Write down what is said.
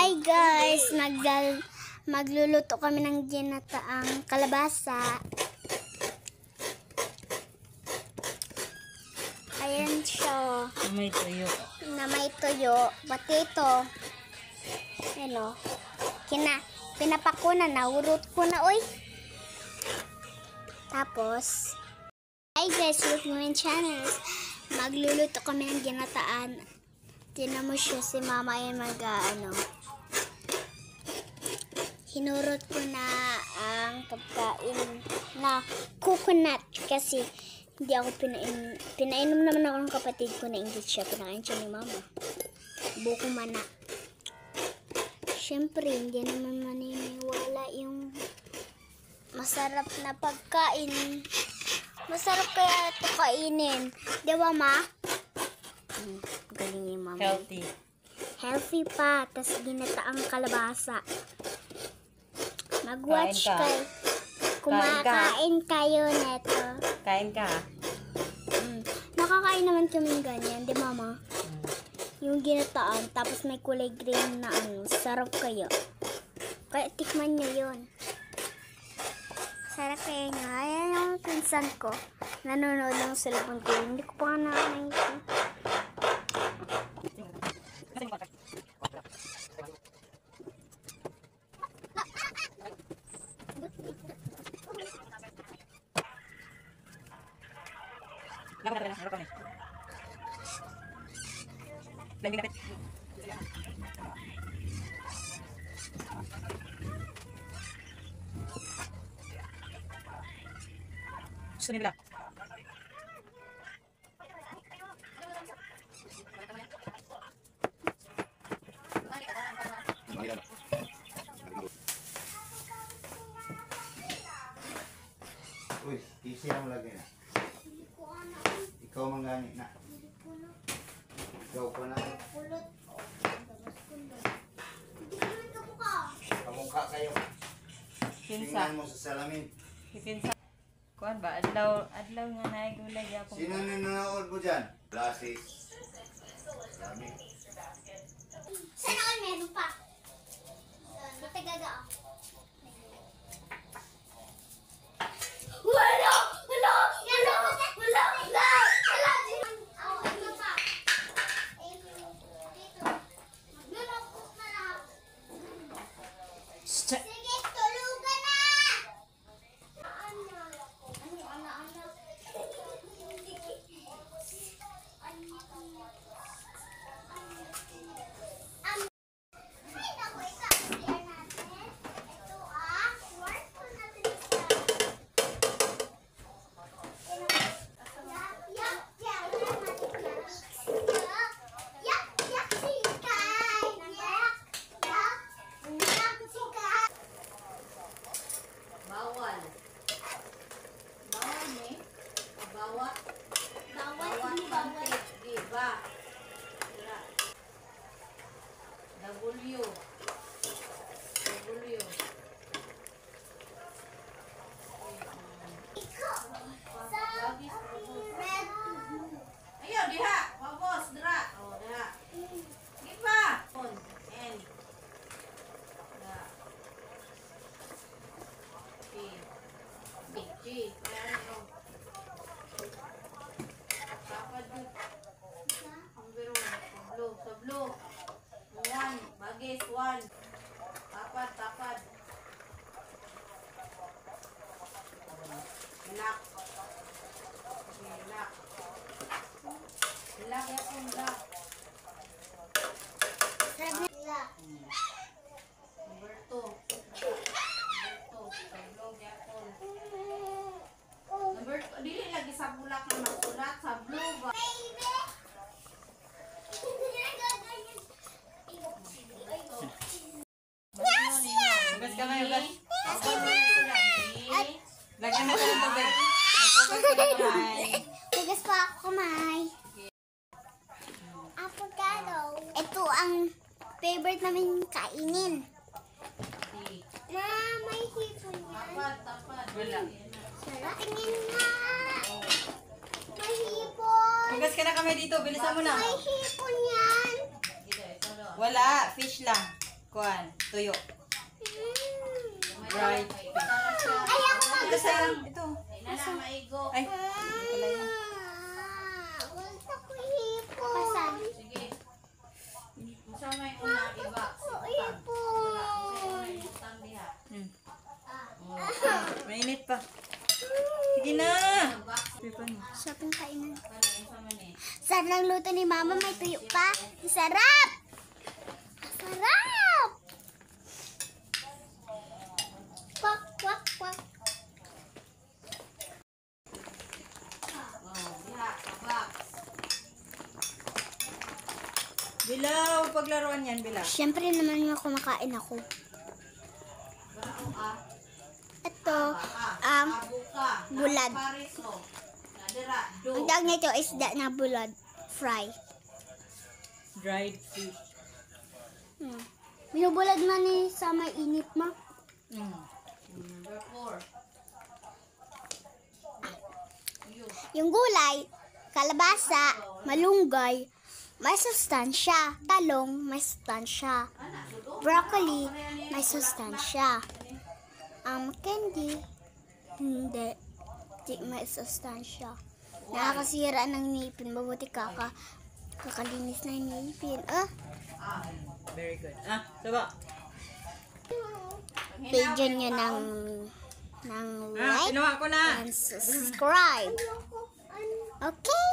Hi guys, magluluto kami ng ginataang kalabasa. Ayan siya. Na may tuyo. Potato. Ano? Pinapako na, naurot ko na, oy. Tapos, hi guys, welcome to my channel. Magluluto kami ng ginataan. Tinan mo siya, si mama yan hinurot ko na ang pagkain na coconut kasi hindi ako pinainom naman ako ng kapatid ko na English siya. Pinakain siya ni mama. Buko mana. Siyempre, hindi naman maniniwala yung masarap na pagkain. Masarap kaya ito kainin. Di ba, ma? Galing ni mama. Healthy. Healthy pa. Tapos ginataang kalabasa. Mag-watch kayo. Kumakain kayo neto. Kain ka. Nakakain naman kami ganyan. Di mama? Yung ginataan. Tapos may kulay green na sarap kayo. Kaya tikman nyo yun. Sarap kayo nga. Ayan yung pinsan ko. Nanonood lang sa cellphone ko. Hindi ko pa nakakain. Gusto nila. Uy, isi mo lagi na. Ikaw manggani na. Ikaw pa na. Kamukha kayo. Tingnan mo sa salamin. Ipinsa. Kuan ba? Adlaw nga na gulay yapon. Sino nanonood mo dyan? Lasis. Dami. Sana ako meron pa. Matagaga ako. Wala! Wala! Wala! Wala! Wala! Wala! Ano pa? Dito. Maglulokos na lang. Sige, tulugan na! Ayo diha, babos dra. Oh, diha. Gipa. On. En. Da. G. Ano? Tapad mo. Ang biro. Sablo. One. Bagis. One. Tapad. Lock. Lock ya pun lock. Number 2. Sablog ya pun. Number 2. Dili lagi sa bulak na magsulat. Sablog. Hugas ka kayo, hugas. Lagyan mo ng tubig. Hugas pa ako kamay. Avocado. Ito ang favorite namin kainin. Na may hipon yan. Tapad. Wala. Sarap. Tingin na. May hipon. Hugas ka na kami dito. Bilisan mo na. May hipon yan. Wala. Fish lang. Kuan, tuyo. Right. Ito sayang. Ito. Ay, ito pala yun. Gusto ko hipon. Pasan? Hmm. Mainit pa. Sige na. Shopping kainan. Sarap ng luto ni Mama. May tuyo pa. Sarap! Sarap! Kwak, kwak, kwak. Bilaw, paglaruan yan, Bilaw. Siyempre naman nga kumakain ako. Ito, ang bulad. Ang tawag nito is isda na bulad. Fry. Dried fish. Binubulad man ni sa may init ma. Yung gulay, kalabasa, malunggay, may sustansya. Talong, may sustansya. Broccoli, may sustansya. Candy, hindi. Di may sustansya. Nakakasira ng ngipin. Mabuti kakalinis na yung ngipin. Very good. Saba. Bigyan nyo ng like Ginawa ko na. and subscribe. Okay?